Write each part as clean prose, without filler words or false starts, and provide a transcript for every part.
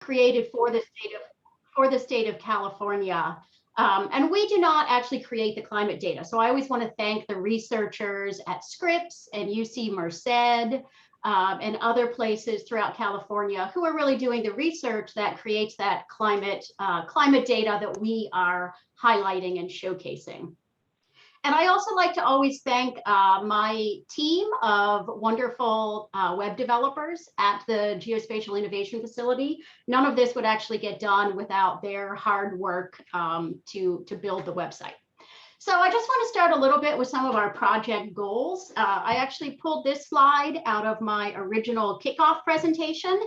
created for the state of California. And we do not actually create the climate data. So I always want to thank the researchers at Scripps and UC Merced and other places throughout California who are really doing the research that creates that climate data that we are highlighting and showcasing. And I also like to always thank my team of wonderful web developers at the Geospatial Innovation Facility. None of this would actually get done without their hard work to build the website. So I just want to start a little bit with some of our project goals. I actually pulled this slide out of my original kickoff presentation.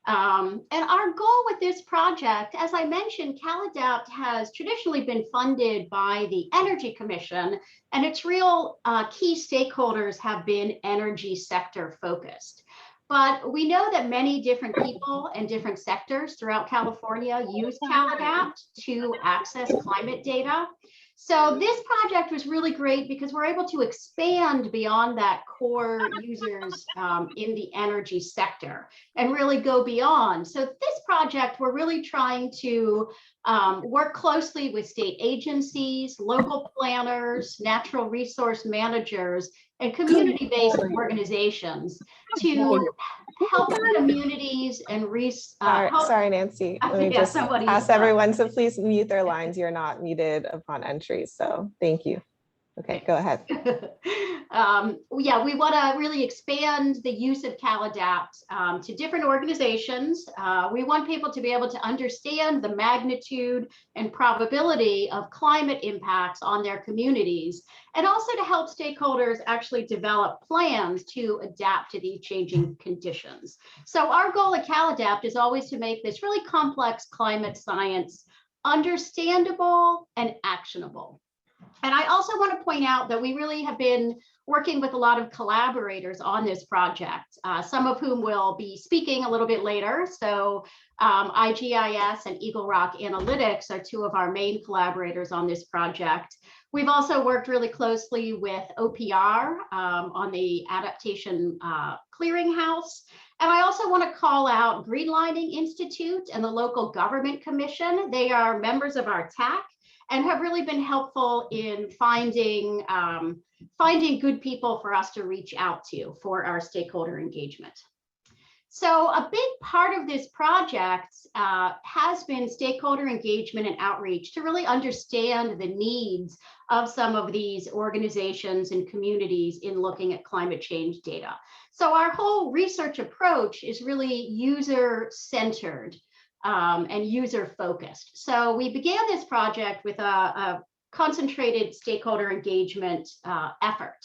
And our goal with this project, as I mentioned, CalAdapt has traditionally been funded by the Energy Commission, and its real key stakeholders have been energy sector focused. But we know that many different people and different sectors throughout California use CalAdapt to access climate data. So this project was really great because we're able to expand beyond that core users in the energy sector and really go beyond. So this project, we're really trying to work closely with state agencies, local planners, natural resource managers, and community-based organizations to help communities and sorry, Nancy. Let me just ask everyone to please mute their lines. You're not muted upon entry, so thank you. Okay, go ahead. Yeah, we want to really expand the use of CalAdapt to different organizations. We want people to be able to understand the magnitude and probability of climate impacts on their communities, and also to help stakeholders actually develop plans to adapt to these changing conditions. So our goal at CalAdapt is always to make this really complex climate science understandable and actionable. And I also want to point out that we really have been working with a lot of collaborators on this project, some of whom will be speaking a little bit later. So IGIS and Eagle Rock Analytics are two of our main collaborators on this project. We've also worked really closely with OPR on the Adaptation Clearinghouse. And I also want to call out Greenlining Institute and the Local Government Commission. They are members of our TAC and have really been helpful in finding good people for us to reach out to for our stakeholder engagement. So a big part of this project has been stakeholder engagement and outreach to really understand the needs of some of these organizations and communities in looking at climate change data. So our whole research approach is really user-centered and user-focused. So we began this project with a concentrated stakeholder engagement effort.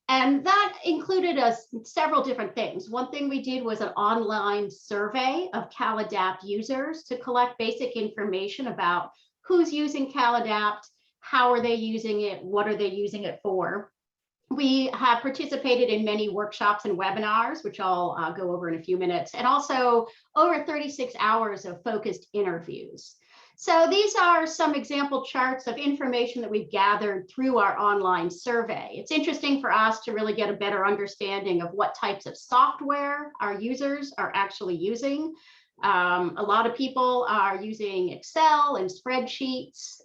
And that included several different things. One thing we did was an online survey of CalAdapt users to collect basic information about who's using CalAdapt, how are they using it, what are they using it for. We have participated in many workshops and webinars, which I'll go over in a few minutes, and also over 36 hours of focused interviews. So these are some example charts of information that we've gathered through our online survey. It's interesting for us to really get a better understanding of what types of software our users are actually using. A lot of people are using Excel and spreadsheets.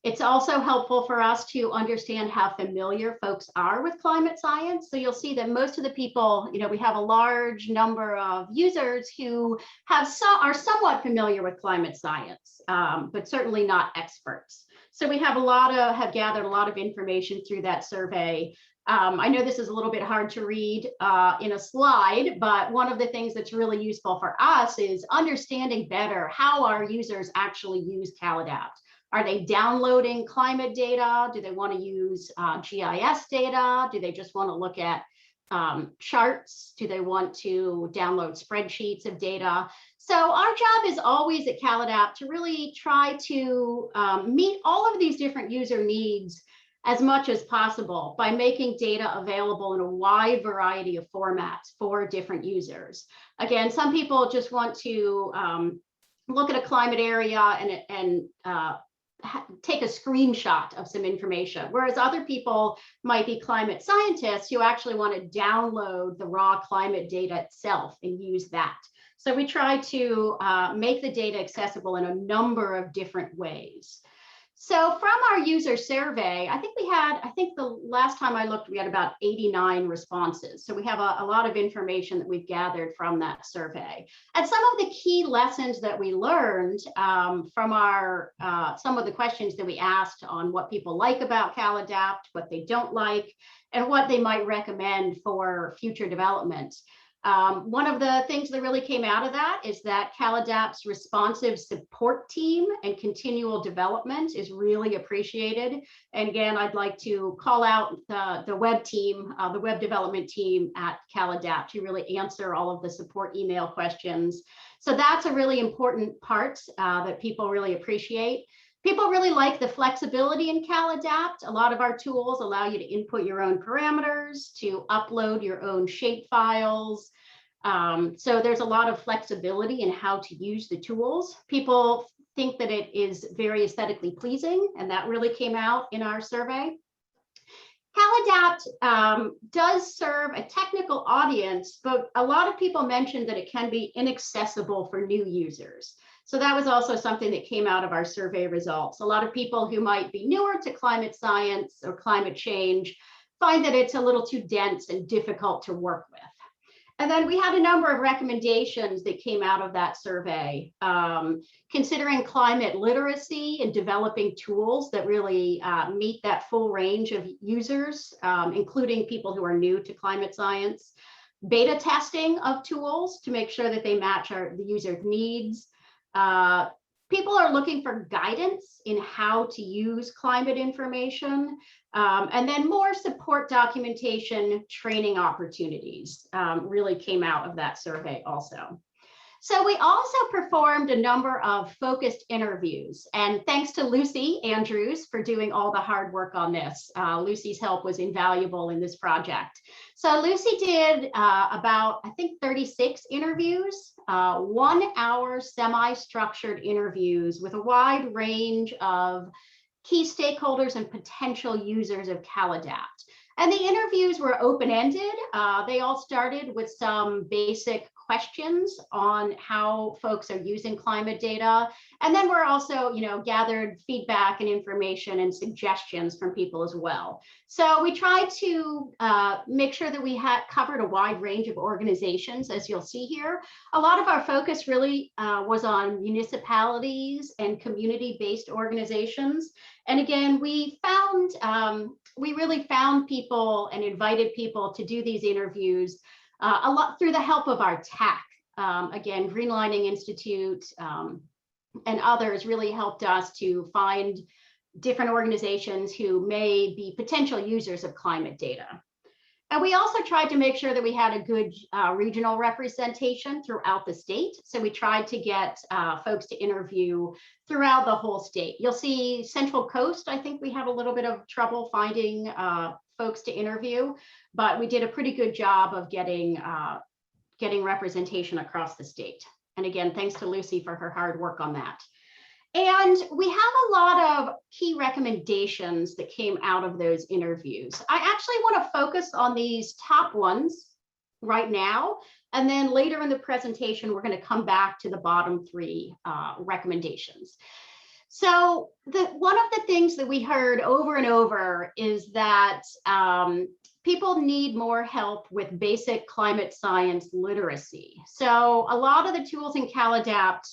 It's also helpful for us to understand how familiar folks are with climate science. So you'll see that most of the people, we have a large number of users who are somewhat familiar with climate science, but certainly not experts. So we have gathered a lot of information through that survey. I know this is a little bit hard to read in a slide, but one of the things that's really useful for us is understanding better how our users actually use CalAdapt. Are they downloading climate data? Do they want to use GIS data? Do they just want to look at charts? Do they want to download spreadsheets of data? So our job is always at CalAdapt to really try to meet all of these different user needs as much as possible by making data available in a wide variety of formats for different users. Again, some people just want to look at a climate area and take a screenshot of some information, whereas other people might be climate scientists who actually want to download the raw climate data itself and use that. So we try to make the data accessible in a number of different ways. So from our user survey, I think the last time I looked, we had about 89 responses. So we have a lot of information that we've gathered from that survey. And some of the key lessons that we learned from our some of the questions that we asked on what people like about CalAdapt, what they don't like, and what they might recommend for future development. One of the things that really came out of that is that CalAdapt's responsive support team and continual development is really appreciated. And again, I'd like to call out the web team, the web development team at CalAdapt, who really answer all of the support email questions. So that's a really important part that people really appreciate. People really like the flexibility in CalAdapt. A lot of our tools allow you to input your own parameters, to upload your own shape files. So there's a lot of flexibility in how to use the tools. People think that it is very aesthetically pleasing, and that really came out in our survey. CalAdapt does serve a technical audience, but a lot of people mentioned that it can be inaccessible for new users. So that was also something that came out of our survey results. A lot of people who might be newer to climate science or climate change find that it's a little too dense and difficult to work with. And then we had a number of recommendations that came out of that survey, considering climate literacy and developing tools that really meet that full range of users, including people who are new to climate science, beta testing of tools to make sure that they match the user's needs. People are looking for guidance in how to use climate information, and then more support documentation training opportunities really came out of that survey also. So we also performed a number of focused interviews, and thanks to Lucy Andrews for doing all the hard work on this. Lucy's help was invaluable in this project. So Lucy did about, I think, 36 interviews, 1 hour semi-structured interviews with a wide range of key stakeholders and potential users of CalAdapt. And the interviews were open-ended. They all started with some basic questions on how folks are using climate data. And then we're also, gathered feedback and information and suggestions from people as well. So we tried to make sure that we had covered a wide range of organizations, as you'll see here. A lot of our focus really was on municipalities and community-based organizations. And again, we really found people and invited people to do these interviews a lot through the help of our tech. Again, Greenlining Institute and others really helped us to find different organizations who may be potential users of climate data. And we also tried to make sure that we had a good regional representation throughout the state. So we tried to get folks to interview throughout the whole state. You'll see Central Coast, I think we had a little bit of trouble finding folks to interview, but we did a pretty good job of getting representation across the state. And again, thanks to Lucy for her hard work on that. And we have a lot of key recommendations that came out of those interviews. I actually want to focus on these top ones right now. And then later in the presentation, we're going to come back to the bottom 3 recommendations. So one of the things that we heard over and over is that people need more help with basic climate science literacy. So a lot of the tools in CalAdapt,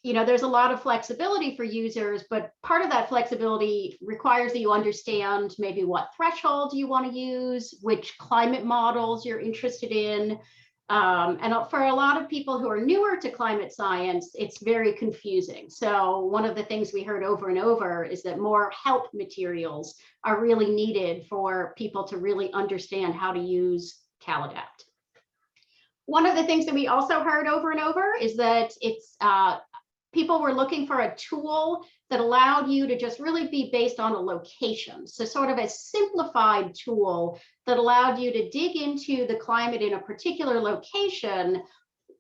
there's a lot of flexibility for users, but part of that flexibility requires that you understand maybe what threshold you want to use, which climate models you're interested in. And for a lot of people who are newer to climate science, it's very confusing. So one of the things we heard over and over is that more help materials are really needed for people to really understand how to use CalAdapt. One of the things that we also heard over and over is that people were looking for a tool that allowed you to just really be based on a location. So sort of a simplified tool that allowed you to dig into the climate in a particular location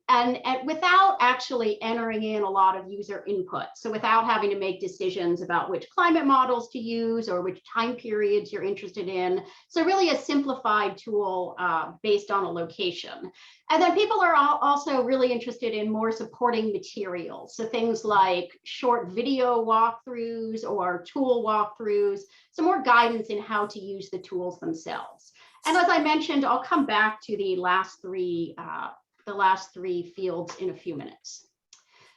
and without actually entering in a lot of user input. So without having to make decisions about which climate models to use or which time periods you're interested in. So really a simplified tool based on a location. And then people are also really interested in more supporting materials. So things like short video walkthroughs or tool walkthroughs, so more guidance in how to use the tools themselves. And as I mentioned, I'll come back to the last three fields in a few minutes.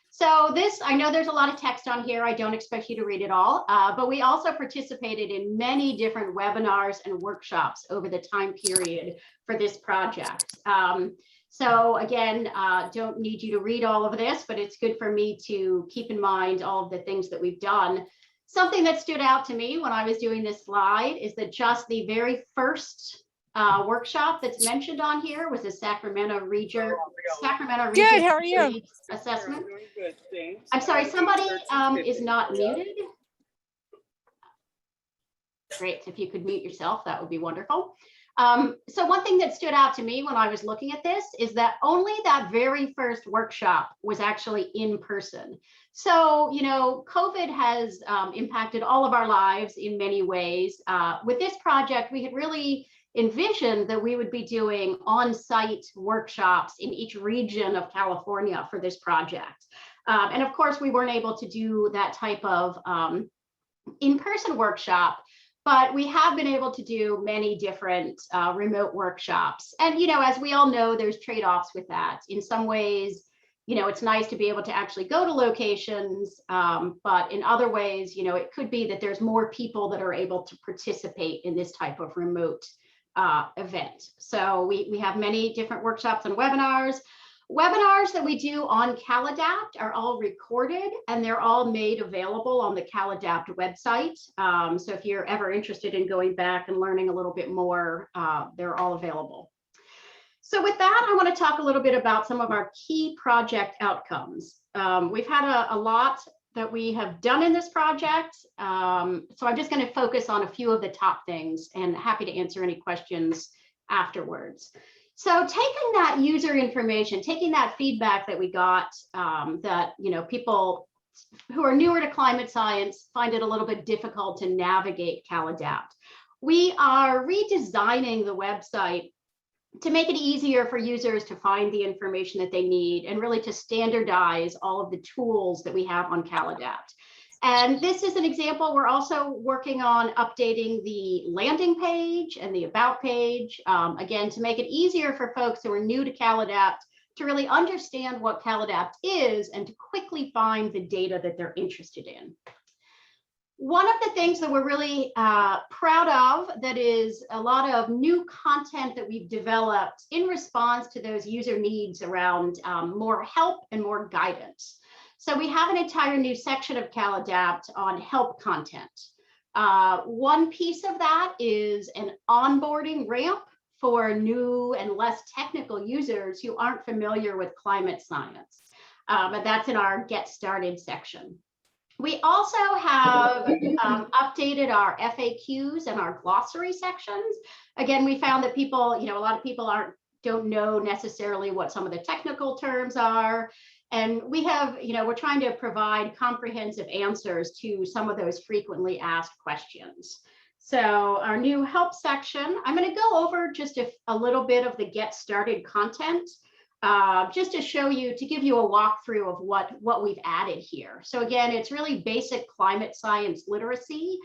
So this, I know there's a lot of text on here. I don't expect you to read it all, but we also participated in many different webinars and workshops over the time period for this project. So again, don't need you to read all of this, but it's good for me to keep in mind all of the things that we've done. Something that stood out to me when I was doing this slide is that just the very first workshop that's mentioned on here was a Sacramento Region Good, how are you? Assessment. I'm sorry, somebody is not muted. Great, if you could mute yourself, that would be wonderful. So one thing that stood out to me when I was looking at this is that only that very first workshop was actually in person. So, you know, COVID has impacted all of our lives in many ways. With this project, we had really envisioned that we would be doing on-site workshops in each region of California for this project. And of course, we weren't able to do that type of in-person workshop, but we have been able to do many different remote workshops. And, you know, as we all know, there's trade-offs with that. In some ways, you know, it's nice to be able to actually go to locations, but in other ways, you know, it could be that there's more people that are able to participate in this type of remote event. So we have many different workshops and webinars. Webinars that we do on CalAdapt are all recorded and they're all made available on the CalAdapt website. So if you're ever interested in going back and learning a little bit more, they're all available. So with that, I want to talk a little bit about some of our key project outcomes. We've had a lot that we have done in this project. So I'm just going to focus on a few of the top things and happy to answer any questions afterwards. So taking that user information, taking that feedback that we got, that, you know, people who are newer to climate science find it a little bit difficult to navigate CalAdapt. We are redesigning the website to make it easier for users to find the information that they need and really to standardize all of the tools that we have on CalAdapt. And this is an example. We're also working on updating the landing page and the about page, again, to make it easier for folks who are new to CalAdapt to really understand what CalAdapt is and to quickly find the data that they're interested in. One of the things that we're really proud of that is a lot of new content that we've developed in response to those user needs around more help and more guidance. So we have an entire new section of CalAdapt on help content. One piece of that is an onboarding ramp for new and less technical users who aren't familiar with climate science. But that's in our Get Started section. We also have updated our FAQs and our glossary sections. Again, we found that people, you know, a lot of people don't know necessarily what some of the technical terms are. And we have, you know, we're trying to provide comprehensive answers to some of those frequently asked questions. So our new help section, I'm going to go over just a little bit of the Get Started content. Just to show you, to give you a walkthrough of what we've added here. So again, it's really basic climate science literacy,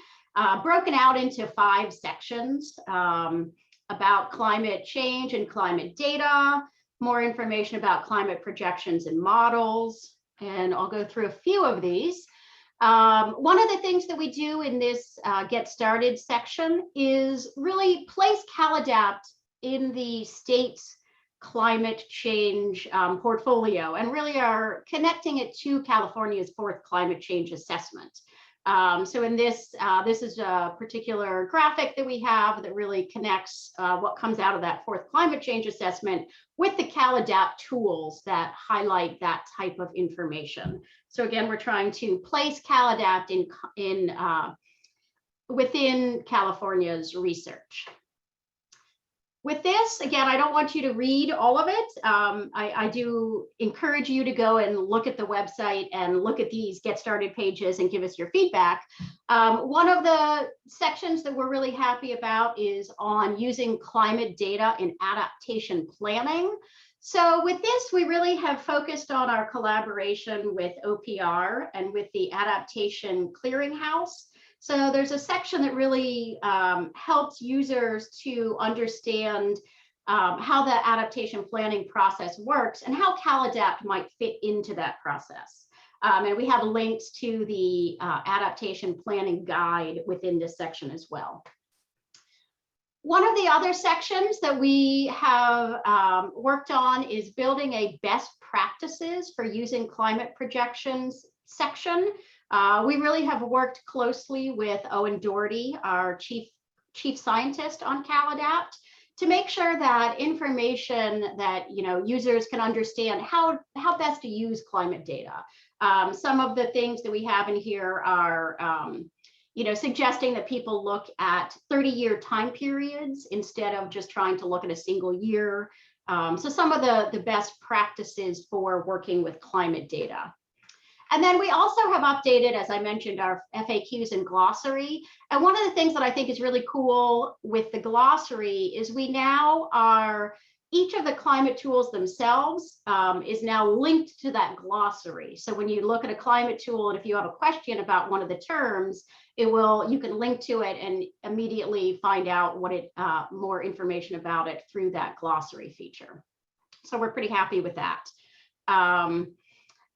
broken out into 5 sections about climate change and climate data, more information about climate projections and models, and I'll go through a few of these. One of the things that we do in this Get Started section is really place CalAdapt in the state's climate change portfolio and really are connecting it to California's 4th climate change assessment. So in this, this is a particular graphic that we have that really connects what comes out of that 4th climate change assessment with the CalAdapt tools that highlight that type of information. So again, we're trying to place CalAdapt within California's research. With this, again, I don't want you to read all of it. I do encourage you to go and look at the website and look at these get started pages and give us your feedback. One of the sections that we're really happy about is on using climate data in adaptation planning. So with this, we really have focused on our collaboration with OPR and with the Adaptation Clearinghouse. So there's a section that really helps users to understand how the adaptation planning process works and how CalAdapt might fit into that process. And we have links to the adaptation planning guide within this section as well. One of the other sections that we have worked on is building a best practices for using climate projections section. We really have worked closely with Owen Doherty, our chief scientist on CalAdapt, to make sure that information that users can understand how best to use climate data. Some of the things that we have in here are suggesting that people look at 30-year time periods instead of just trying to look at a single year. So some of the best practices for working with climate data. And then we also have updated, as I mentioned, our FAQs and glossary. And one of the things that I think is really cool with the glossary is we now are, each of the climate tools themselves is now linked to that glossary. So when you look at a climate tool, and if you have a question about one of the terms, you can link to it and immediately find out what more information about it through that glossary feature. So we're pretty happy with that.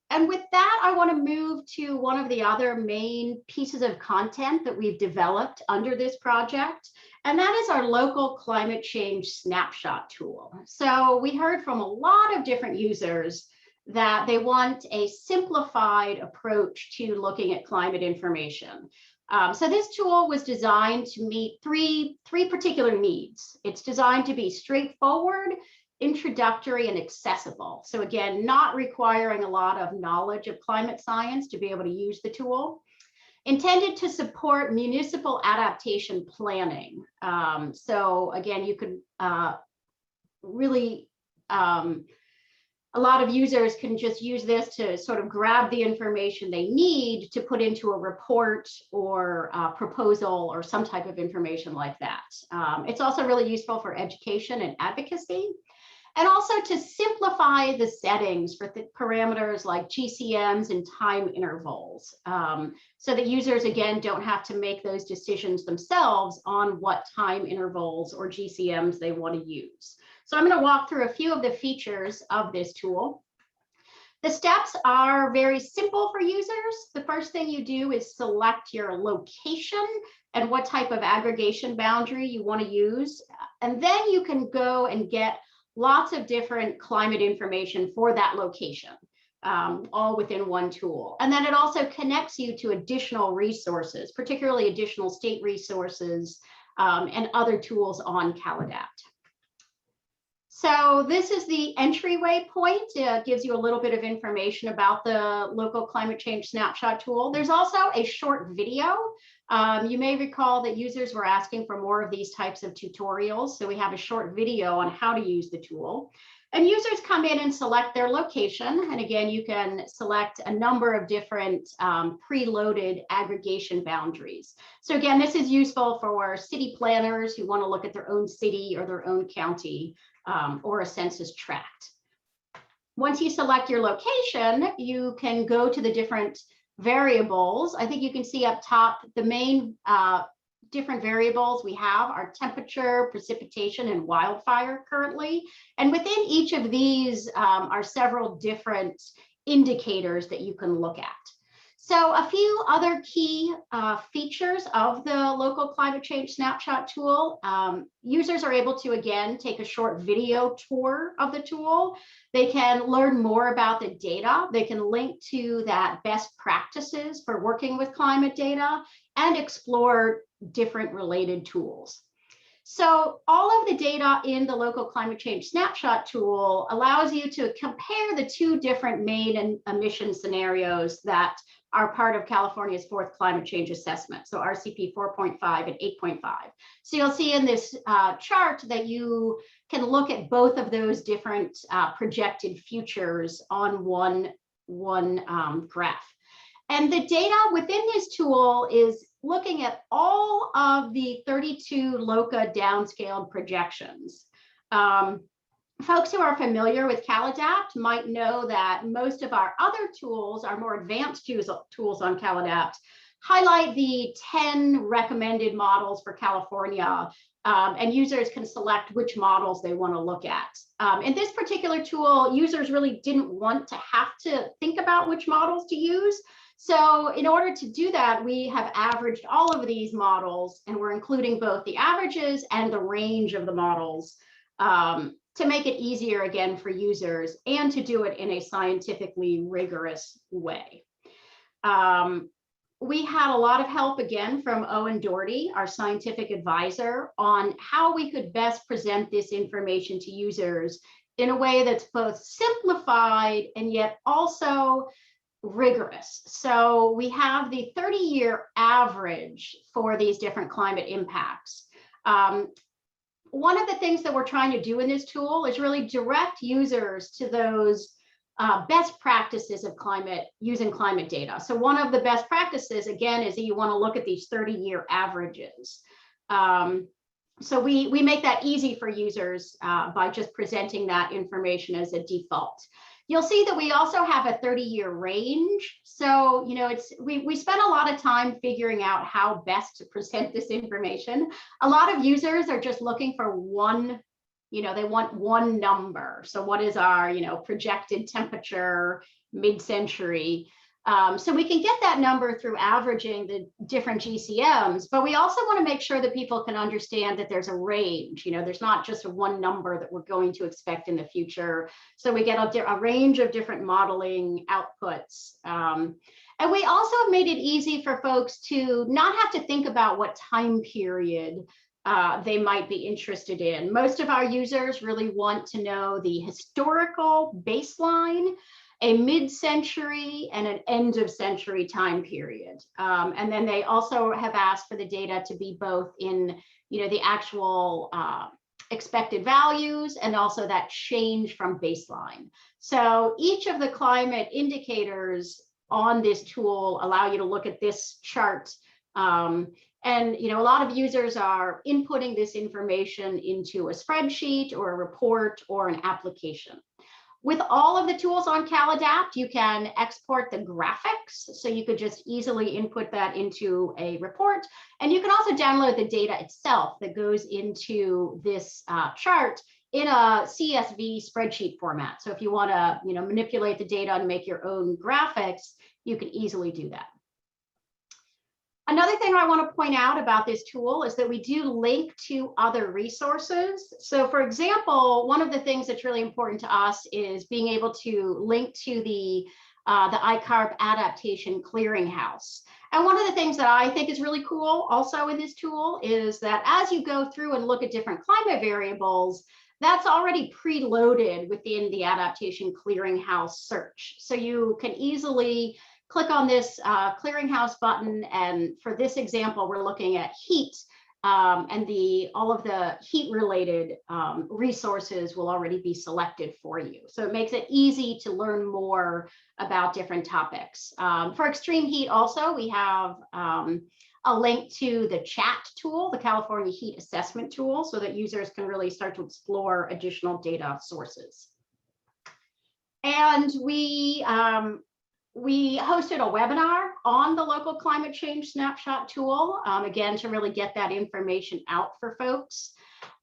And with that, I want to move to one of the other main pieces of content that we've developed under this project, and that is our local climate change snapshot tool. So we heard from a lot of different users that they want a simplified approach to looking at climate information. So this tool was designed to meet three particular needs. It's designed to be straightforward, introductory, and accessible. So again, not requiring a lot of knowledge of climate science to be able to use the tool. Intended to support municipal adaptation planning. So again, you could really, a lot of users can just use this to sort of grab the information they need to put into a report or a proposal or some type of information like that. It's also really useful for education and advocacy. And also to simplify the settings for the parameters like GCMs and time intervals, so that users, again, don't have to make those decisions themselves on what time intervals or GCMs they want to use. So I'm going to walk through a few of the features of this tool. The steps are very simple for users. The first thing you do is select your location and what type of aggregation boundary you want to use. And then you can go and get lots of different climate information for that location, all within one tool. And then it also connects you to additional resources, particularly additional state resources and other tools on CalAdapt. So this is the entryway point. It gives you a little bit of information about the local climate change snapshot tool. There's also a short video. You may recall that users were asking for more of these types of tutorials. So we have a short video on how to use the tool. And users come in and select their location. And again, you can select a number of different preloaded aggregation boundaries. So again, this is useful for city planners who want to look at their own city or their own county or a census tract. Once you select your location, you can go to the different variables. I think you can see up top the main different variables we have are temperature, precipitation, and wildfire currently. And within each of these are several different indicators that you can look at. So a few other key features of the local climate change snapshot tool. Users are able to, again, take a short video tour of the tool. They can learn more about the data. They can link to that best practices for working with climate data and explore different related tools. So all of the data in the local climate change snapshot tool allows you to compare the two different main emission scenarios that are part of California's fourth climate change assessment, so RCP 4.5 and 8.5. So you'll see in this chart that you can look at both of those different projected futures on one graph. And the data within this tool is looking at all of the 32 LOCA downscaled projections. Folks who are familiar with CalAdapt might know that most of our other tools, our more advanced tools on CalAdapt, highlight the 10 recommended models for California, and users can select which models they want to look at. In this particular tool, users really didn't want to have to think about which models to use. So in order to do that, we have averaged all of these models, and we're including both the averages and the range of the models to make it easier, again, for users and to do it in a scientifically rigorous way. We had a lot of help, again, from Owen Doherty, our scientific advisor, on how we could best present this information to users in a way that's both simplified and yet also rigorous. So we have the 30-year average for these different climate impacts. One of the things that we're trying to do in this tool is really direct users to those best practices of using climate data. So one of the best practices, again, is that you want to look at these 30-year averages. So we make that easy for users by just presenting that information as a default. You'll see that we also have a 30-year range. So, you know, we spent a lot of time figuring out how best to present this information. A lot of users are just looking for one, you know, they want one number. So what is our, you know, projected temperature mid-century? So we can get that number through averaging the different GCMs, but we also want to make sure that people can understand that there's a range. You know, there's not just one number that we're going to expect in the future. So we get a range of different modeling outputs. And we also have made it easy for folks to not have to think about what time period they might be interested in. Most of our users really want to know the historical baseline, a mid-century, and an end-of-century time period. And then they also have asked for the data to be both in, you know, the actual expected values and also that change from baseline. So each of the climate indicators on this tool allow you to look at this chart. And, you know, a lot of users are inputting this information into a spreadsheet or a report or an application. With all of the tools on CalAdapt, you can export the graphics. So you could just easily input that into a report. And you can also download the data itself that goes into this chart in a CSV spreadsheet format. So if you want to, you know, manipulate the data and make your own graphics, you can easily do that. Another thing I want to point out about this tool is that we do link to other resources. So for example, one of the things that's really important to us is being able to link to the Icarp Adaptation Clearinghouse. And one of the things that I think is really cool also in this tool is that as you go through and look at different climate variables, that's already preloaded within the Adaptation Clearinghouse search. So you can easily click on this Clearinghouse button, and for this example, we're looking at heat, and all of the heat-related resources will already be selected for you. So it makes it easy to learn more about different topics. For extreme heat also, we have a link to the chat tool, the California Heat Assessment tool, so that users can really start to explore additional data sources. And we hosted a webinar on the local climate change snapshot tool, again, to really get that information out for folks.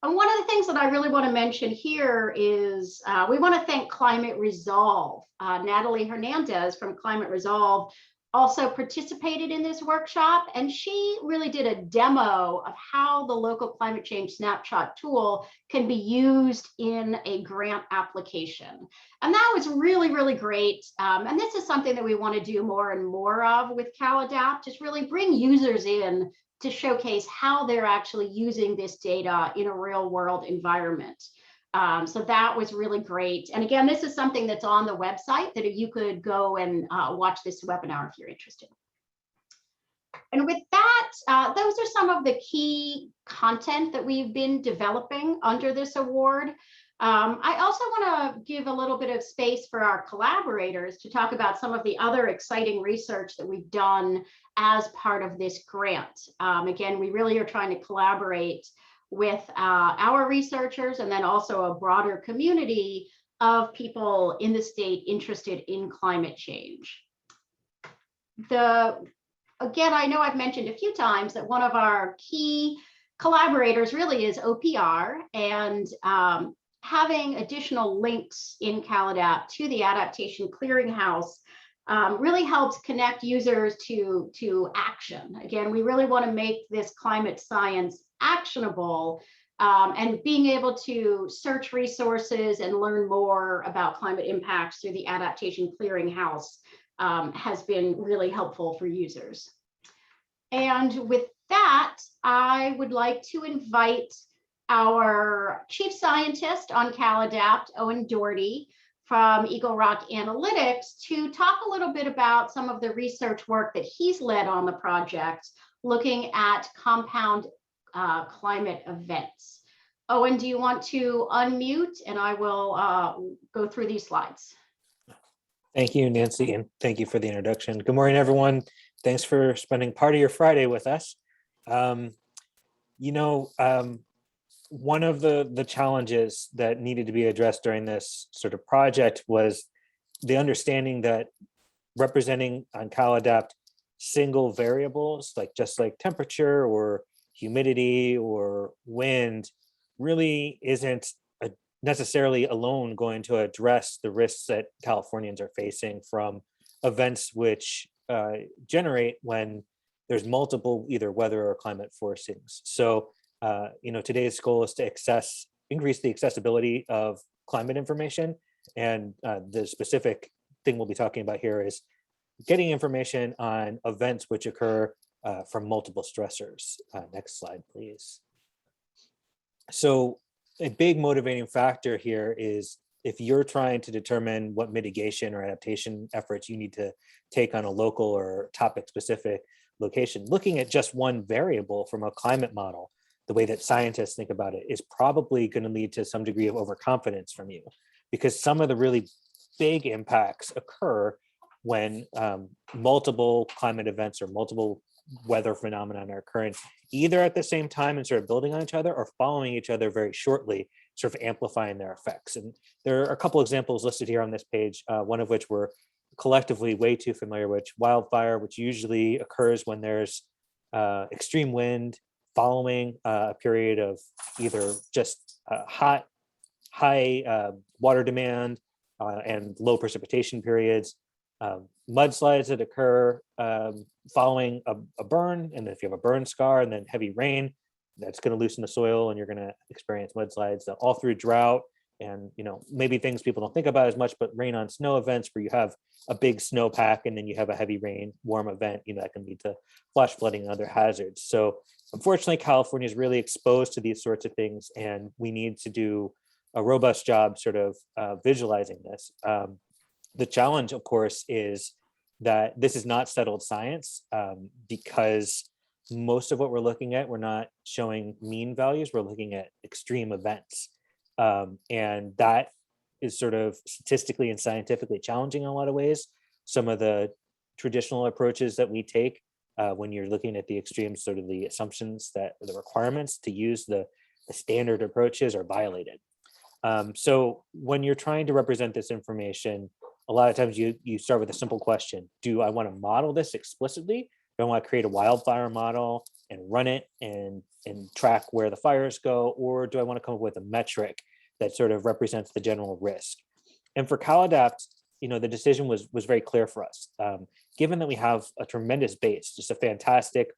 And one of the things that I really want to mention here is we want to thank Climate Resolve. Natalie Hernandez from Climate Resolve also participated in this workshop, and she really did a demo of how the local climate change snapshot tool can be used in a grant application. And that was really, really great. And this is something that we want to do more and more of with CalAdapt, just really bring users in to showcase how they're actually using this data in a real world environment. So that was really great. And again, this is something that's on the website that you could go and watch this webinar if you're interested. And with that, those are some of the key content that we've been developing under this award. I also want to give a little bit of space for our collaborators to talk about some of the other exciting research that we've done as part of this grant. Again, we really are trying to collaborate with our researchers and then also a broader community of people in the state interested in climate change. Again, I know I've mentioned a few times that one of our key collaborators really is OPR, and having additional links in CalAdapt to the Adaptation Clearinghouse really helps connect users to action. Again, we really want to make this climate science actionable, and being able to search resources and learn more about climate impacts through the Adaptation Clearinghouse has been really helpful for users. And with that, I would like to invite our chief scientist on CalAdapt, Owen Doherty, from Eagle Rock Analytics, to talk a little bit about some of the research work that he's led on the project, looking at compound climate events. Owen, do you want to unmute, and I will go through these slides. Thank you, Nancy, and thank you for the introduction. Good morning, everyone. Thanks for spending part of your Friday with us. One of the challenges that needed to be addressed during this sort of project was the understanding that representing on CalAdapt single variables, just like temperature or humidity or wind, really isn't necessarily alone going to address the risks that Californians are facing from events which generate when there's multiple either weather or climate forcings. So, today's goal is to increase the accessibility of climate information. And the specific thing we'll be talking about here is getting information on events which occur from multiple stressors. Next slide, please. So a big motivating factor here is if you're trying to determine what mitigation or adaptation efforts you need to take on a local or topic specific location, looking at just one variable from a climate model, the way that scientists think about it, is probably going to lead to some degree of overconfidence from you, because some of the really big impacts occur when multiple climate events or multiple weather phenomena are occurring either at the same time and sort of building on each other, or following each other very shortly, sort of amplifying their effects. And there are a couple examples listed here on this page, one of which we're collectively way too familiar with: wildfire, which usually occurs when there's extreme wind following a period of either just high water demand and low precipitation periods, mudslides that occur following a burn, and if you have a burn scar, and then heavy rain, that's going to loosen the soil and you're going to experience mudslides, all through drought. And maybe things people don't think about as much, but rain on snow events where you have a big snowpack and then you have a heavy rain warm event, that can lead to flash flooding and other hazards. So unfortunately, California is really exposed to these sorts of things, and we need to do a robust job sort of visualizing this. The challenge, of course, is that this is not settled science, because most of what we're looking at, we're not showing mean values, we're looking at extreme events. And that is sort of statistically and scientifically challenging in a lot of ways. Some of the traditional approaches that we take when you're looking at the extremes, sort of the assumptions that the requirements to use the standard approaches are violated. So when you're trying to represent this information, a lot of times you start with a simple question: do I want to model this explicitly? Do I want to create a wildfire model and run it and track where the fires go? Or do I want to come up with a metric that sort of represents the general risk? And for CalAdapt, the decision was very clear for us. Given that we have a tremendous base, just a fantastic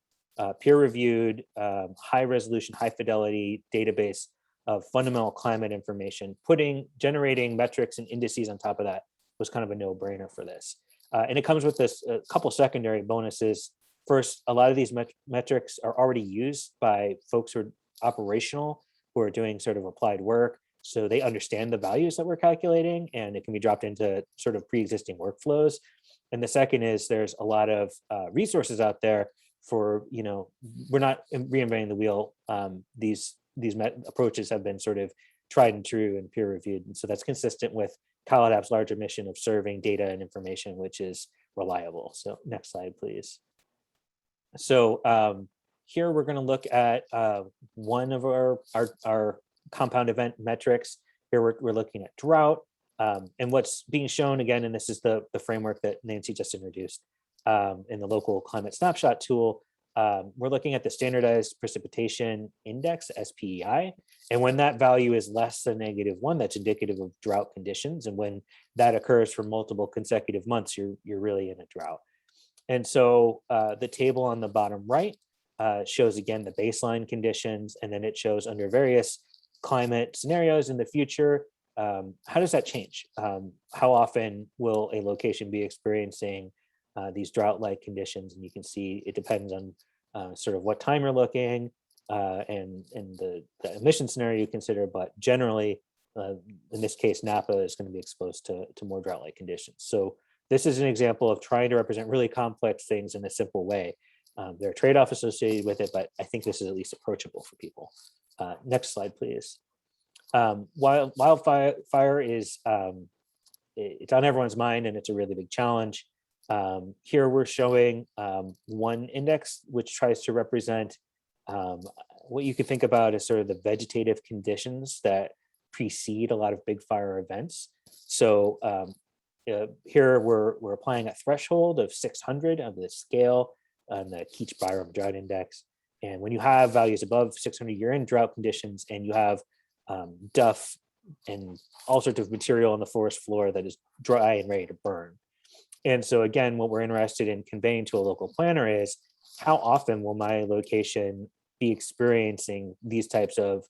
peer-reviewed, high-resolution, high-fidelity database of fundamental climate information, generating metrics and indices on top of that was kind of a no-brainer for this. And it comes with this a couple secondary bonuses. First, a lot of these metrics are already used by folks who are operational, who are doing sort of applied work. So they understand the values that we're calculating, and it can be dropped into sort of pre-existing workflows. And the second is there's a lot of resources out there for, we're not reinventing the wheel. These approaches have been sort of tried and true and peer reviewed. And so that's consistent with CalAdapt's larger mission of serving data and information, which is reliable. So next slide, please. So here we're going to look at one of our compound event metrics. Here we're looking at drought. And what's being shown again, and this is the framework that Nancy just introduced in the local climate snapshot tool. We're looking at the standardized precipitation index, SPEI. And when that value is less than -1, that's indicative of drought conditions. And when that occurs for multiple consecutive months, you're really in a drought. And so the table on the bottom right shows again the baseline conditions, and then it shows under various climate scenarios in the future, how does that change? How often will a location be experiencing these drought-like conditions? And you can see it depends on sort of what time you're looking and the emission scenario you consider, but generally, in this case, Napa is going to be exposed to more drought-like conditions. So this is an example of trying to represent really complex things in a simple way. There are trade-offs associated with it, but I think this is at least approachable for people. Next slide, please. Wildfire is, it's on everyone's mind, and it's a really big challenge. Here we're showing one index, which tries to represent what you could think about as sort of the vegetative conditions that precede a lot of big fire events. So here we're applying a threshold of 600 of the scale on the Keach-Byram Drought Index. And when you have values above 600, you're in drought conditions, and you have duff and all sorts of material on the forest floor that is dry and ready to burn. And so again, what we're interested in conveying to a local planner is how often will my location be experiencing these types of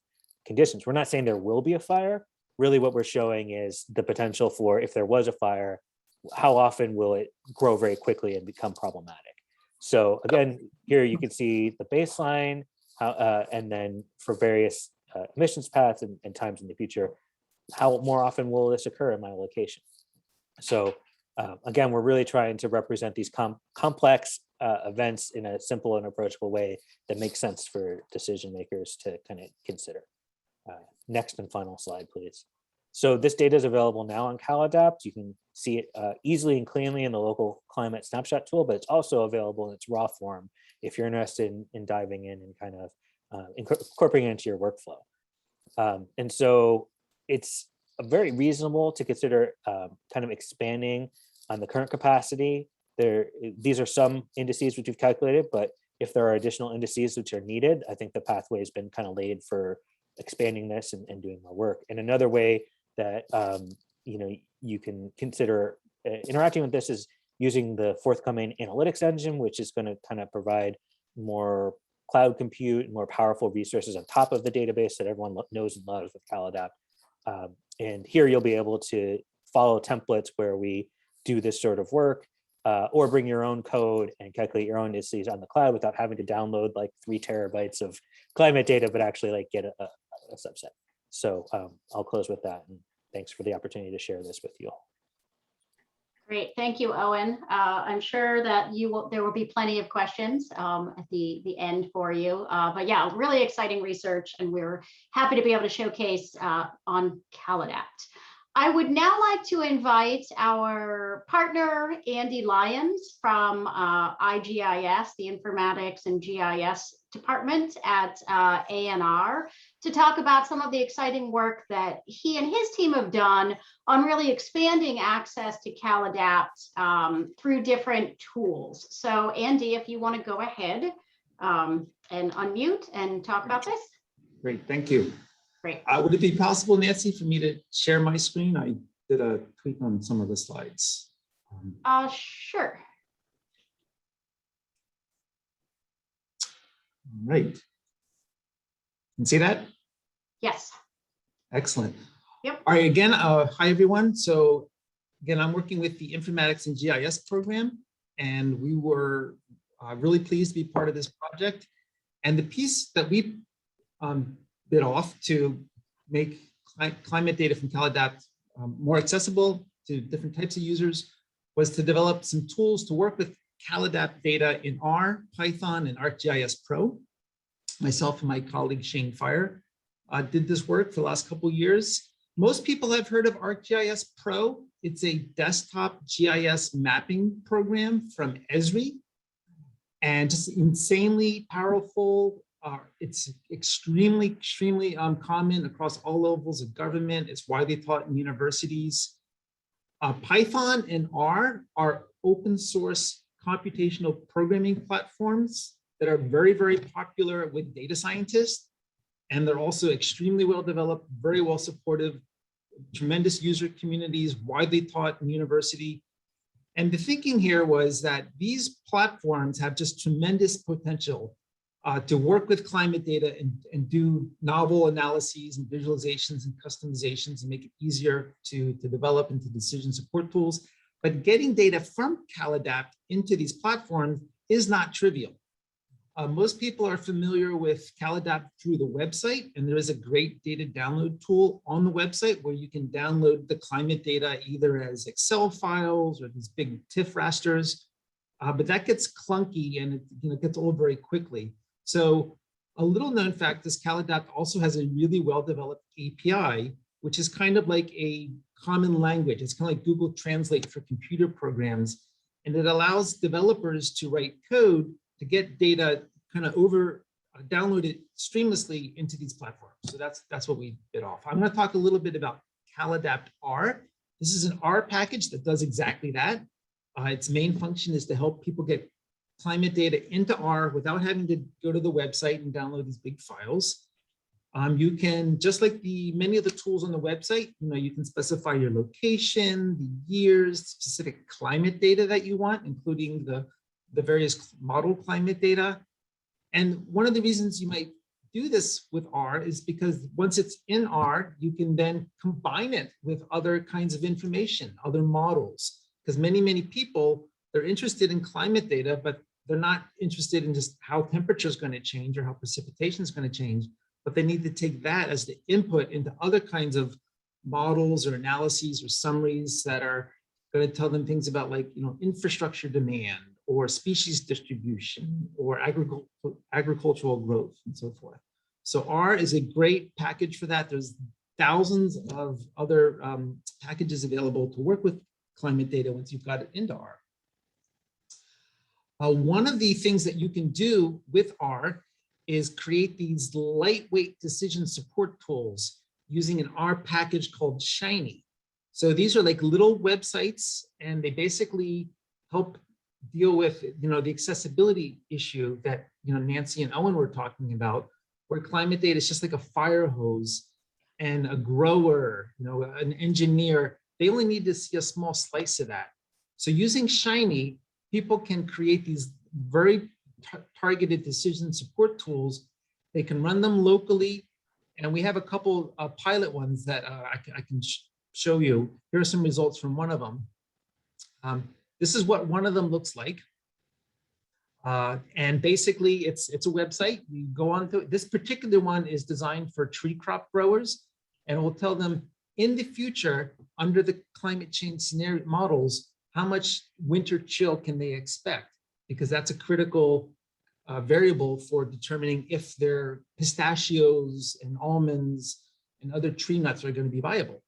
conditions? We're not saying there will be a fire. Really what we're showing is the potential for, if there was a fire, how often will it grow very quickly and become problematic? So again, here you can see the baseline, and then for various emissions paths and times in the future, how more often will this occur in my location? So again, we're really trying to represent these complex events in a simple and approachable way that makes sense for decision makers to kind of consider. Next and final slide, please. So this data is available now on CalAdapt. You can see it easily and cleanly in the local climate snapshot tool, but it's also available in its raw form if you're interested in diving in and kind of incorporating it into your workflow. And so it's very reasonable to consider kind of expanding on the current capacity. These are some indices which we've calculated, but if there are additional indices which are needed, I think the pathway has been kind of laid for expanding this and doing more work. And another way that you can consider interacting with this is using the forthcoming analytics engine, which is going to kind of provide more cloud compute and more powerful resources on top of the database that everyone knows and loves with CalAdapt. And here you'll be able to follow templates where we do this sort of work, or bring your own code and calculate your own indices on the cloud without having to download like 3 terabytes of climate data, but actually like get a subset. So I'll close with that, and thanks for the opportunity to share this with you all. Great, thank you, Owen. I'm sure that there will be plenty of questions at the end for you. But yeah, really exciting research, and we're happy to be able to showcase on CalAdapt. I would now like to invite our partner, Andy Lyons from IGIS, the Informatics and GIS department at ANR, to talk about some of the exciting work that he and his team have done on really expanding access to CalAdapt through different tools. So Andy, if you want to go ahead and unmute and talk about this. Great, thank you. Great. Would it be possible, Nancy, for me to share my screen? I did a tweak on some of the slides. Sure. All right. You can see that? Yes. Excellent. Yep. All right, again, hi everyone. So again, I'm working with the Informatics and GIS program, and we were really pleased to be part of this project. And the piece that we bit off to make climate data from CalAdapt more accessible to different types of users was to develop some tools to work with CalAdapt data in R, Python, and Arcgis Pro. Myself and my colleague Shane Fire did this work for the last couple of years. Most people have heard of Arcgis Pro. It's a desktop GIS mapping program from Esri, and just insanely powerful. It's extremely common across all levels of government. It's widely taught in universities. Python and R are open source computational programming platforms that are very, very popular with data scientists. And they're also extremely well developed, very well supportive, tremendous user communities, widely taught in university. And the thinking here was that these platforms have just tremendous potential to work with climate data and do novel analyses and visualizations and customizations and make it easier to develop into decision support tools. But getting data from CalAdapt into these platforms is not trivial. Most people are familiar with CalAdapt through the website, and there is a great data download tool on the website where you can download the climate data either as Excel files or these big TIFF rasters, but that gets clunky and it gets old very quickly. So a little known fact is CalAdapt also has a really well-developed API, which is kind of like a common language. It's kind of like Google Translate for computer programs, and it allows developers to write code to get data kind of downloaded streamlessly into these platforms. So that's what we bit off. I'm going to talk a little bit about CalAdapt R. This is an R package that does exactly that. Its main function is to help people get climate data into R without having to go to the website and download these big files. You can, just like many of the tools on the website, you can specify your location, the years, specific climate data that you want, including the various model climate data. And one of the reasons you might do this with R is because once it's in R, you can then combine it with other kinds of information, other models, because many people, they're interested in climate data, but they're not interested in just how temperature is going to change or how precipitation is going to change, but they need to take that as the input into other kinds of models or analyses or summaries that are going to tell them things about, like, infrastructure demand or species distribution or agricultural growth and so forth. So R is a great package for that. There's thousands of other packages available to work with climate data once you've got it into R. One of the things that you can do with R is create these lightweight decision support tools using an R package called Shiny. So these are like little websites, and they basically help deal with the accessibility issue that Nancy and Owen were talking about, where climate data is just like a fire hose, and a grower, an engineer, they only need to see a small slice of that. So using Shiny, people can create these very targeted decision support tools. They can run them locally, and we have a couple of pilot ones that I can show you. Here are some results from one of them. This is what one of them looks like. And basically, it's a website. You go on to it. This particular one is designed for tree crop growers, and it will tell them in the future, under the climate change scenario models, how much winter chill can they expect, because that's a critical variable for determining if their pistachios and almonds and other tree nuts are going to be viable.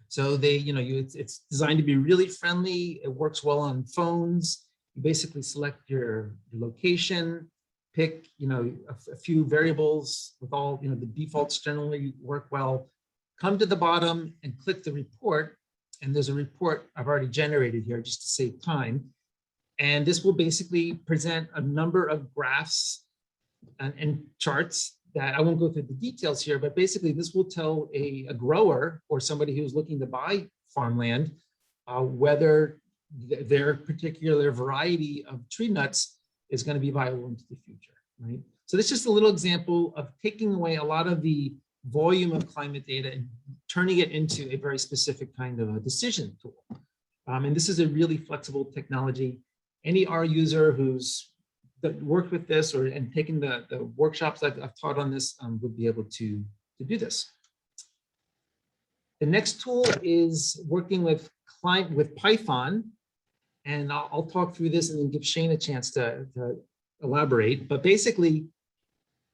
So it's designed to be really friendly. It works well on phones. You basically select your location, pick a few variables with all the defaults generally work well. Come to the bottom and click the report, and there's a report I've already generated here just to save time. And this will basically present a number of graphs and charts that I won't go through the details here, but basically this will tell a grower or somebody who's looking to buy farmland whether their particular variety of tree nuts is going to be viable into the future, right? So this is just a little example of taking away a lot of the volume of climate data and turning it into a very specific kind of a decision tool. And this is a really flexible technology. Any R user who's worked with this and taken the workshops I've taught on this would be able to do this. The next tool is working with Python. And I'll talk through this and then give Shane a chance to elaborate. But basically,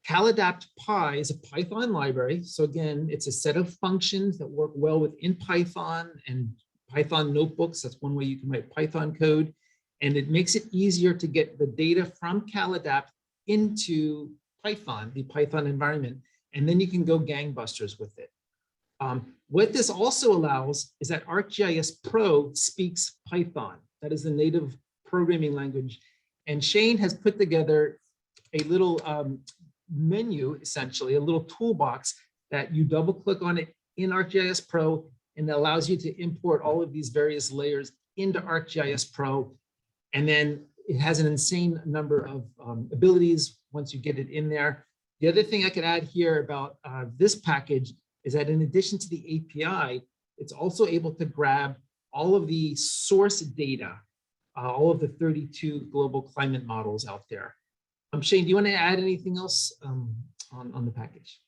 CalAdapt Py is a Python library. So again, it's a set of functions that work well within Python and Python notebooks. That's one way you can write Python code. And it makes it easier to get the data from CalAdapt into Python, the Python environment. And then you can go gangbusters with it. What this also allows is that Arcgis Pro speaks Python. That is the native programming language. And Shane has put together a little menu, essentially, a little toolbox that you double click on it in Arcgis Pro, and it allows you to import all of these various layers into Arcgis Pro. And then it has an insane number of abilities once you get it in there. The other thing I could add here about this package is that in addition to the API, it's also able to grab all of the source data, all of the 32 global climate models out there. Shane, do you want to add anything else on the package?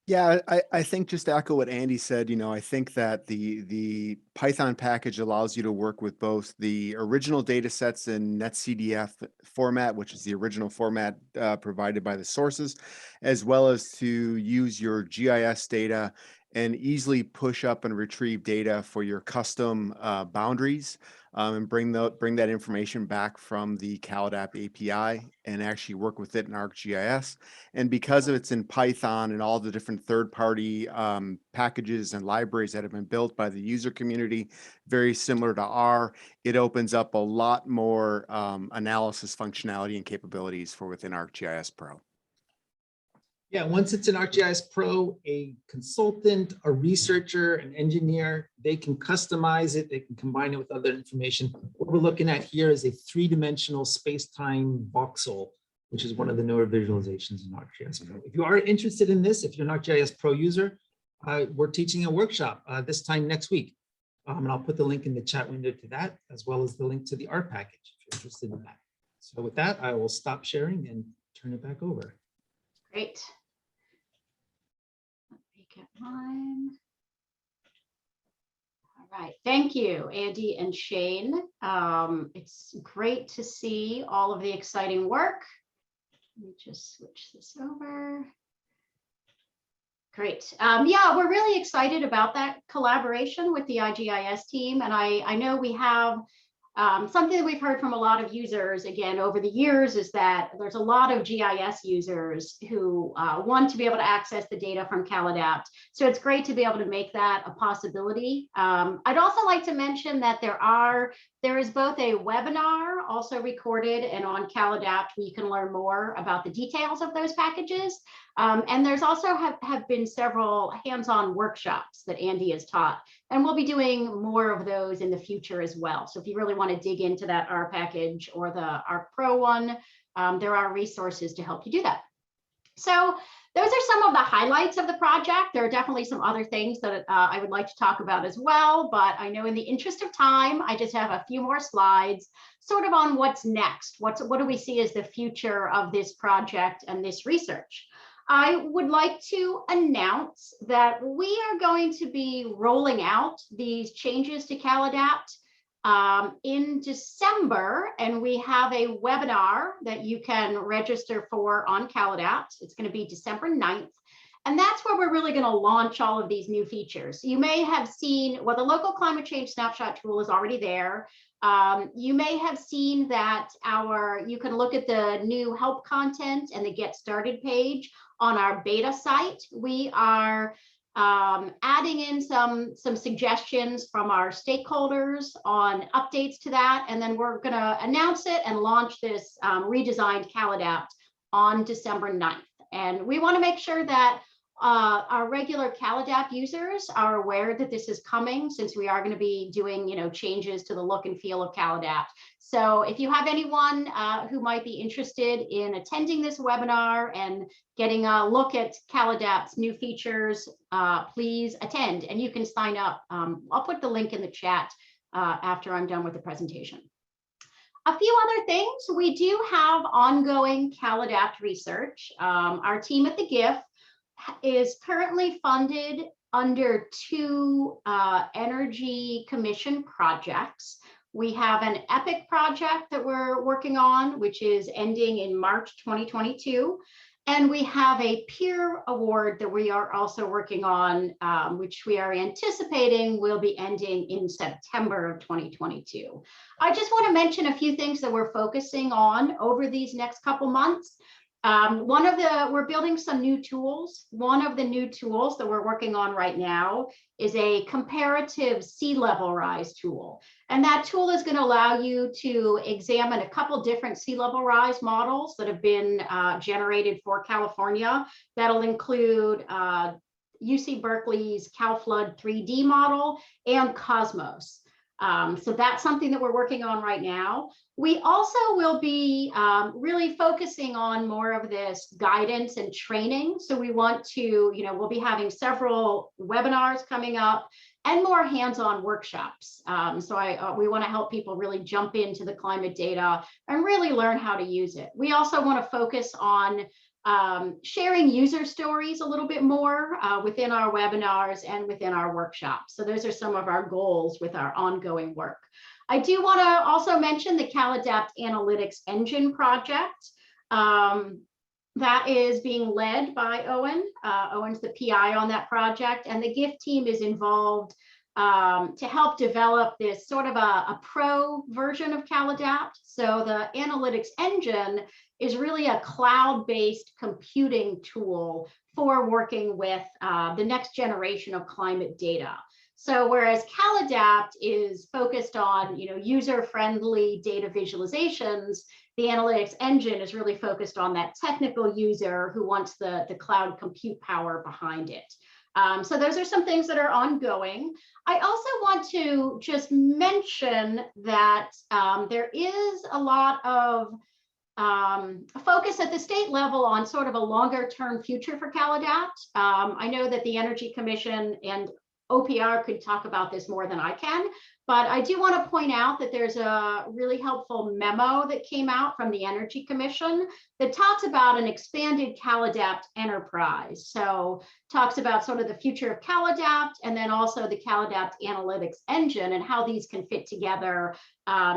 Yeah, I think just to echo what Andy said, I think that the Python package allows you to work with both the original data sets in NetCDF format, which is the original format provided by the sources, as well as to use your GIS data and easily push up and retrieve data for your custom boundaries and bring that information back from the CalAdapt API and actually work with it in ArcGIS. And because of it's in Python and all the different third-party packages and libraries that have been built by the user community, very similar to R, it opens up a lot more analysis functionality and capabilities for within ArcGIS Pro. Yeah, once it's in ArcGIS Pro, a consultant, a researcher, an engineer, they can customize it, they can combine it with other information. What we're looking at here is a three-dimensional space-time voxel, which is one of the newer visualizations in ArcGIS Pro. If you are interested in this, if you're an ArcGIS Pro user, we're teaching a workshop this time next week. And I'll put the link in the chat window to that, as well as the link to the R package, if you're interested in that. So with that, I will stop sharing and turn it back over. Great. Let me get mine. All right, thank you, Andy and Shane. It's great to see all of the exciting work. Let me just switch this over. Great. Yeah, we're really excited about that collaboration with the IGIS team. And I know we have something that we've heard from a lot of users, again, over the years, is that there's a lot of GIS users who want to be able to access the data from CalAdapt. So it's great to be able to make that a possibility. I'd also like to mention that there is both a webinar also recorded and on CalAdapt where you can learn more about the details of those packages. And there's also have been several hands-on workshops that Andy has taught, and we'll be doing more of those in the future as well. So if you really want to dig into that R package or the Arc Pro one, there are resources to help you do that. So those are some of the highlights of the project. There are definitely some other things that I would like to talk about as well, but I know in the interest of time, I just have a few more slides sort of on what's next. What do we see as the future of this project and this research? I would like to announce that we are going to be rolling out these changes to CalAdapt in December, and we have a webinar that you can register for on CalAdapt. It's going to be December 9th. And that's where we're really going to launch all of these new features. You may have seen, well, the local climate change snapshot tool is already there. You may have seen that you can look at the new help content and the Get Started page on our beta site. We are adding in some suggestions from our stakeholders on updates to that, and then we're going to announce it and launch this redesigned CalAdapt on December 9th. And we want to make sure that our regular CalAdapt users are aware that this is coming, since we are going to be doing, changes to the look and feel of CalAdapt. So if you have anyone who might be interested in attending this webinar and getting a look at CalAdapt's new features, please attend, and you can sign up. I'll put the link in the chat after I'm done with the presentation. A few other things. We do have ongoing CalAdapt research. Our team at the GIF is currently funded under 2 Energy Commission projects. We have an EPIC project that we're working on, which is ending in March 2022. And we have a peer award that we are also working on, which we are anticipating will be ending in September of 2022. I just want to mention a few things that we're focusing on over these next couple months. We're building some new tools. One of the new tools that we're working on right now is a comparative sea level rise tool. And that tool is going to allow you to examine a couple different sea level rise models that have been generated for California. That'll include UC Berkeley's CalFlood 3D model and Cosmos. So that's something that we're working on right now. We also will be really focusing on more of this guidance and training. So we want to, we'll be having several webinars coming up and more hands-on workshops. We want to help people really jump into the climate data and really learn how to use it. We also want to focus on sharing user stories a little bit more within our webinars and within our workshops. So those are some of our goals with our ongoing work. I do want to also mention the CalAdapt Analytics Engine project. That is being led by Owen. Owen's the PI on that project, and the GIF team is involved to help develop this sort of a pro version of CalAdapt. So the Analytics Engine is really a cloud-based computing tool for working with the next generation of climate data. So whereas CalAdapt is focused on, user-friendly data visualizations, the Analytics Engine is really focused on that technical user who wants the cloud compute power behind it. So those are some things that are ongoing. I also want to just mention that there is a lot of focus at the state level on sort of a longer term future for CalAdapt. I know that the Energy Commission and OPR could talk about this more than I can, but I do want to point out that there's a really helpful memo that came out from the Energy Commission that talks about an expanded CalAdapt enterprise. So talks about sort of the future of CalAdapt, and then also the CalAdapt Analytics Engine and how these can fit together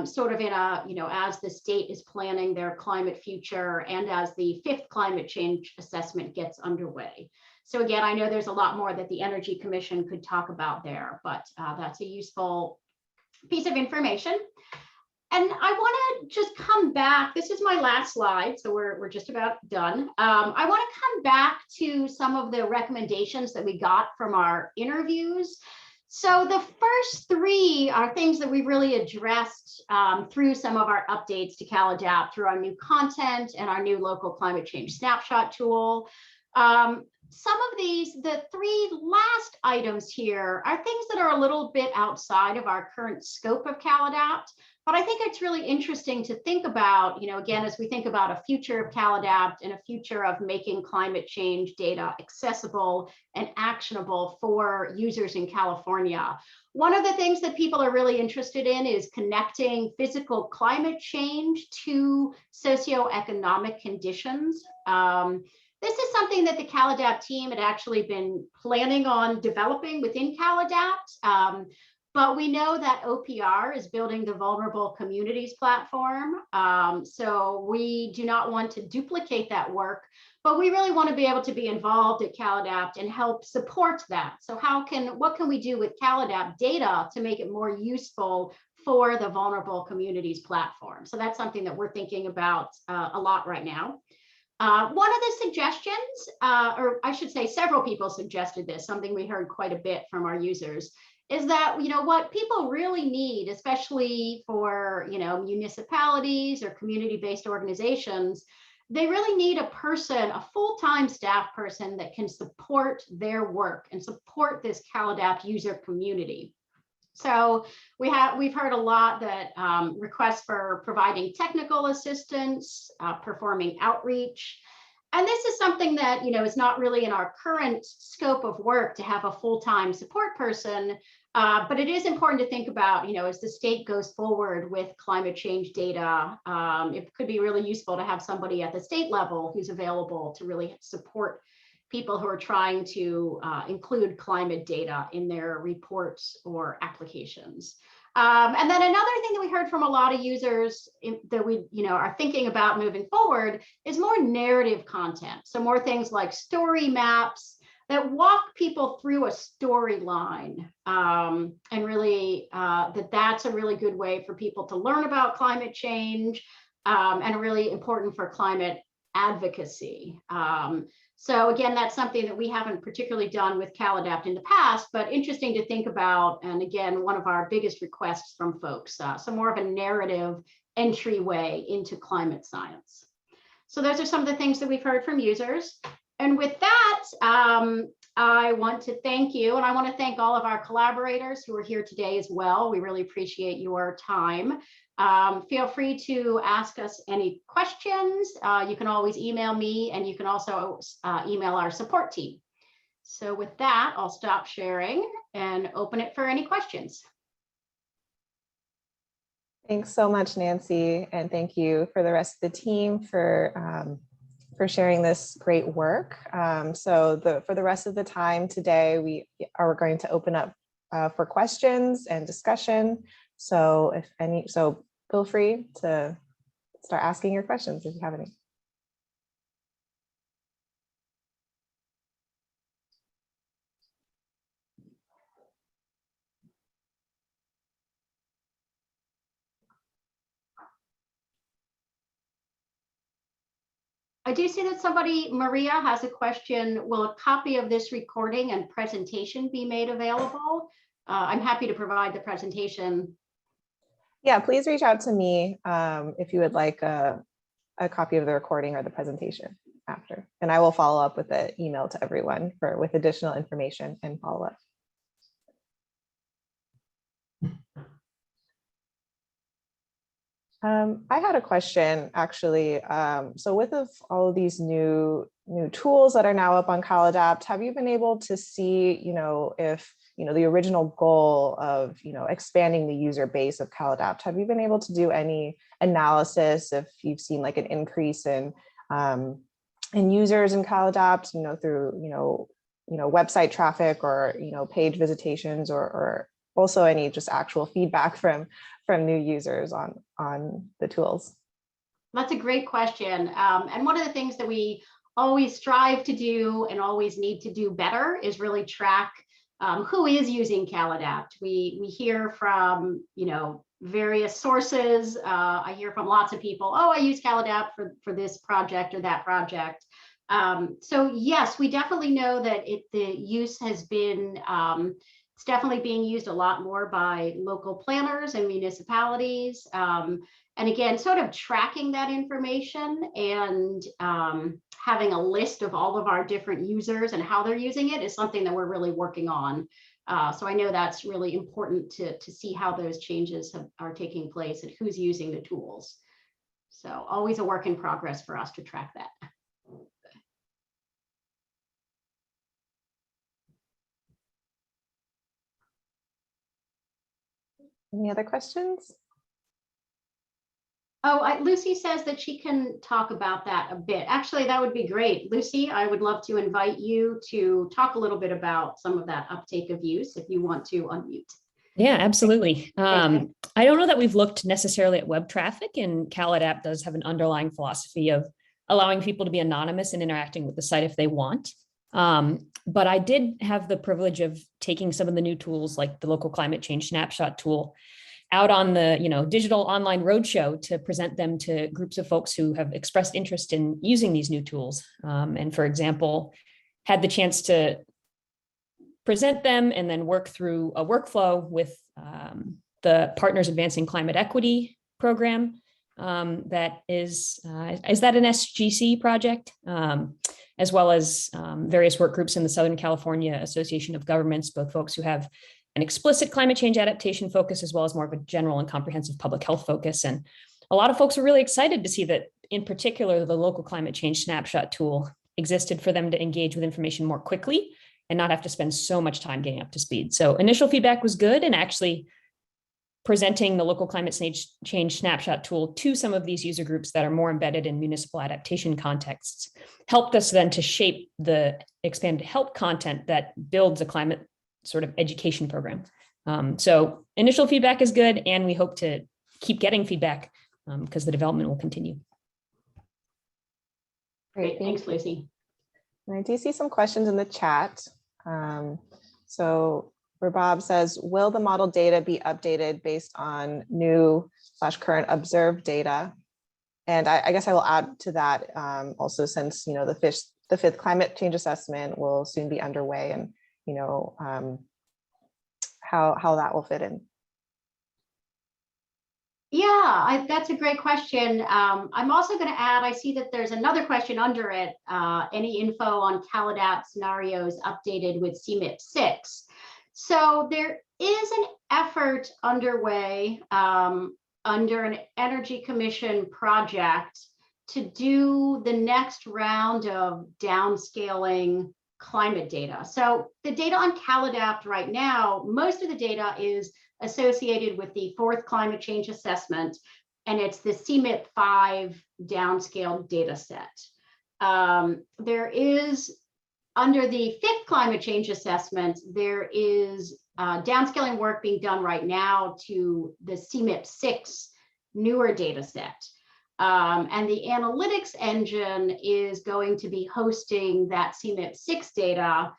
sort of in a, as the state is planning their climate future and as the 5th climate change assessment gets underway. So again, I know there's a lot more that the Energy Commission could talk about there, but that's a useful piece of information. And I want to just come back. This is my last slide, so we're just about done. I want to come back to some of the recommendations that we got from our interviews. So the first 3 are things that we really addressed through some of our updates to CalAdapt through our new content and our new local climate change snapshot tool. Some of these, the 3 last items here, are things that are a little bit outside of our current scope of CalAdapt, but I think it's really interesting to think about, again, as we think about a future of CalAdapt and a future of making climate change data accessible and actionable for users in California. One of the things that people are really interested in is connecting physical climate change to socioeconomic conditions. This is something that the CalAdapt team had actually been planning on developing within CalAdapt, but we know that OPR is building the Vulnerable Communities platform, so we do not want to duplicate that work, but we really want to be able to be involved at CalAdapt and help support that. So what can we do with CalAdapt data to make it more useful for the Vulnerable Communities platform? So that's something that we're thinking about a lot right now. One of the suggestions, or I should say several people suggested this, something we heard quite a bit from our users, is that, what people really need, especially for, municipalities or community-based organizations, they really need a person, a full-time staff person that can support their work and support this CalAdapt user community. So we've heard a lot that requests for providing technical assistance, performing outreach. And this is something that, is not really in our current scope of work to have a full-time support person, but it is important to think about, as the state goes forward with climate change data, it could be really useful to have somebody at the state level who's available to really support people who are trying to include climate data in their reports or applications. And then another thing that we heard from a lot of users that we are thinking about moving forward is more narrative content. So more things like story maps that walk people through a storyline, and really that's a really good way for people to learn about climate change, and really important for climate advocacy. So again, that's something that we haven't particularly done with CalAdapt in the past, but interesting to think about. And again, one of our biggest requests from folks, so more of a narrative entryway into climate science. So those are some of the things that we've heard from users. And with that, I want to thank you, and I want to thank all of our collaborators who are here today as well. We really appreciate your time. Feel free to ask us any questions. You can always email me, and you can also email our support team. So with that, I'll stop sharing and open it for any questions. Thanks so much, Nancy, and thank you for the rest of the team for sharing this great work. So for the rest of the time today, we are going to open up for questions and discussion. So feel free to start asking your questions if you have any. I do see that Maria has a question. Will a copy of this recording and presentation be made available? I'm happy to provide the presentation. Yeah, please reach out to me if you would like a copy of the recording or the presentation after, and I will follow up with an email to everyone with additional information and follow up. I had a question actually. So with all of these new tools that are now up on CalAdapt, have you been able to see, if the original goal of expanding the user base of CalAdapt, have you been able to do any analysis if you've seen like an increase in users in CalAdapt, through website traffic or page visitations, or also any just actual feedback from new users on the tools? That's a great question. And one of the things that we always strive to do and always need to do better is really track who is using CalAdapt. We hear from various sources. I hear from lots of people, oh, I use CalAdapt for this project or that project. So yes, we definitely know that the use has been it's definitely being used a lot more by local planners and municipalities. And again, sort of tracking that information and having a list of all of our different users and how they're using it is something that we're really working on. So I know that's really important to see how those changes are taking place and who's using the tools. So always a work in progress for us to track that. Any other questions? Oh, Lucy says that she can talk about that a bit. Actually, that would be great. Lucy, I would love to invite you to talk a little bit about some of that uptake of use if you want to unmute. Yeah, absolutely. I don't know that we've looked necessarily at web traffic, and CalAdapt does have an underlying philosophy of allowing people to be anonymous and interacting with the site if they want. But I did have the privilege of taking some of the new tools like the local climate change snapshot tool out on the digital online roadshow to present them to groups of folks who have expressed interest in using these new tools. And for example, had the chance to present them and then work through a workflow with the Partners Advancing Climate Equity program that is that an SGC project? As well as various work groups in the Southern California Association of Governments, both folks who have an explicit climate change adaptation focus, as well as more of a general and comprehensive public health focus. And a lot of folks are really excited to see that, in particular, the local climate change snapshot tool existed for them to engage with information more quickly and not have to spend so much time getting up to speed. So initial feedback was good, and actually presenting the local climate change snapshot tool to some of these user groups that are more embedded in municipal adaptation contexts helped us then to shape the expanded help content that builds a climate sort of education program. So initial feedback is good, and we hope to keep getting feedback because the development will continue. Great, thanks, Lucy. And I do see some questions in the chat. So Bob says, will the model data be updated based on new/current observed data? And I guess I will add to that also, since the fifth climate change assessment will soon be underway, and how that will fit in. Yeah, that's a great question. I'm also going to add, I see that there's another question under it. Any info on CalAdapt scenarios updated with CMIP 6? So there is an effort underway under an Energy Commission project to do the next round of downscaling climate data. So the data on CalAdapt right now, most of the data is associated with the fourth climate change assessment, and it's the CMIP 5 downscaled data set. There is, under the fifth climate change assessment, there is downscaling work being done right now to the CMIP 6 newer data set. And the analytics engine is going to be hosting that CMIP 6 data.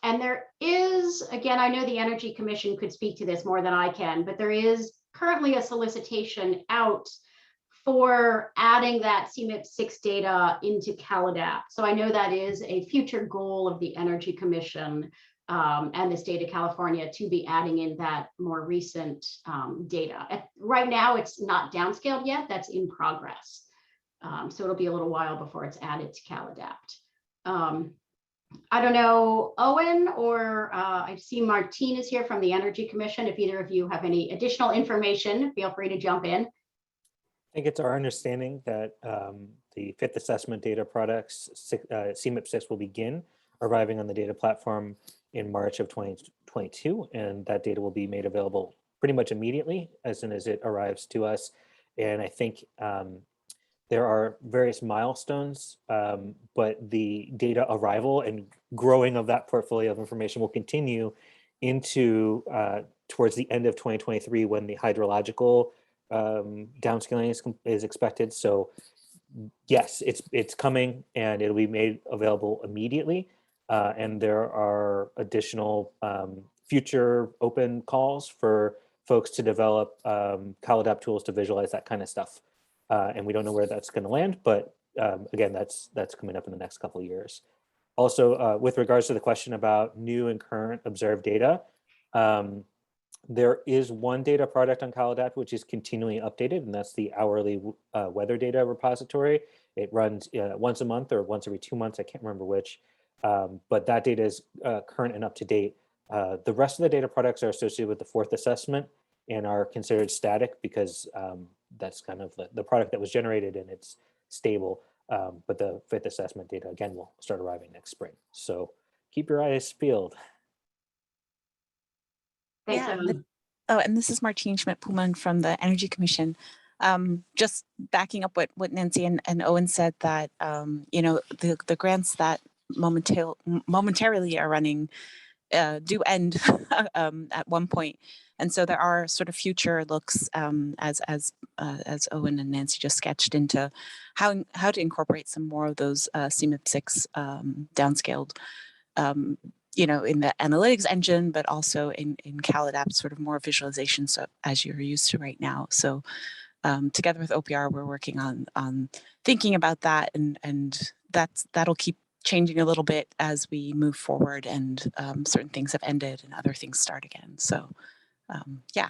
And there is, again, I know the Energy Commission could speak to this more than I can, but there is currently a solicitation out for adding that CMIP 6 data into CalAdapt. So I know that is a future goal of the Energy Commission and the state of California to be adding in that more recent data. Right now, it's not downscaled yet. That's in progress. So it'll be a little while before it's added to CalAdapt. I don't know, Owen, or I see Martine is here from the Energy Commission. If either of you have any additional information, feel free to jump in. I think it's our understanding that the fifth assessment data products, CMIP 6, will begin arriving on the data platform in March of 2022, and that data will be made available pretty much immediately as soon as it arrives to us. And I think there are various milestones, but the data arrival and growing of that portfolio of information will continue into towards the end of 2023, when the hydrological downscaling is expected. So yes, it's coming, and it'll be made available immediately. And there are additional future open calls for folks to develop CalAdapt tools to visualize that kind of stuff. And we don't know where that's going to land, but again, that's coming up in the next couple of years. Also, with regards to the question about new and current observed data, there is one data product on CalAdapt which is continually updated, and that's the hourly weather data repository. It runs once a month or once every 2 months, I can't remember which, but that data is current and up to date. The rest of the data products are associated with the fourth assessment and are considered static because that's kind of the product that was generated and it's stable. But the fifth assessment data, again, will start arriving next spring. So keep your eyes peeled. Thanks, and this is Martine Schmidt-Pullman from the Energy Commission. Just backing up what Nancy and Owen said, that the grants that momentarily are running do end at one point, and so there are sort of future looks, as Owen and Nancy just sketched, into how to incorporate some more of those CMIP 6 downscaled, in the analytics engine, but also in CalAdapt, sort of more visualization, so as you're used to right now. So together with OPR, we're working on thinking about that, and that'll keep changing a little bit as we move forward, and certain things have ended and other things start again. So yeah.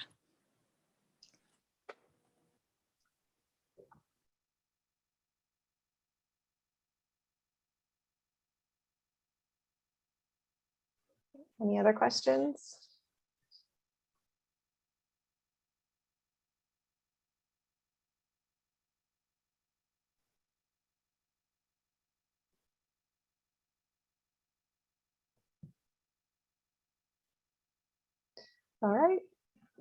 Any other questions? All right.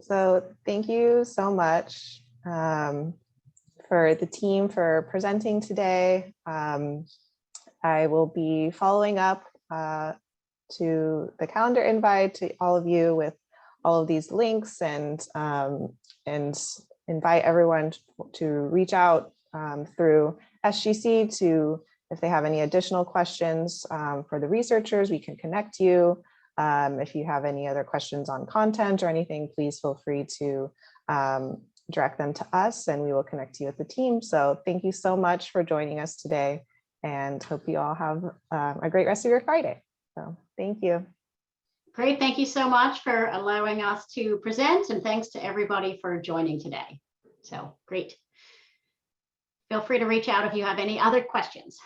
So thank you so much for the team for presenting today. I will be following up to the calendar invite to all of you with all of these links and invite everyone to reach out through SGC to, if they have any additional questions for the researchers, we can connect you. If you have any other questions on content or anything, please feel free to direct them to us and we will connect you with the team. So thank you so much for joining us today and hope you all have a great rest of your Friday. So thank you. Great. Thank you so much for allowing us to present, and thanks to everybody for joining today. So great. Feel free to reach out if you have any other questions.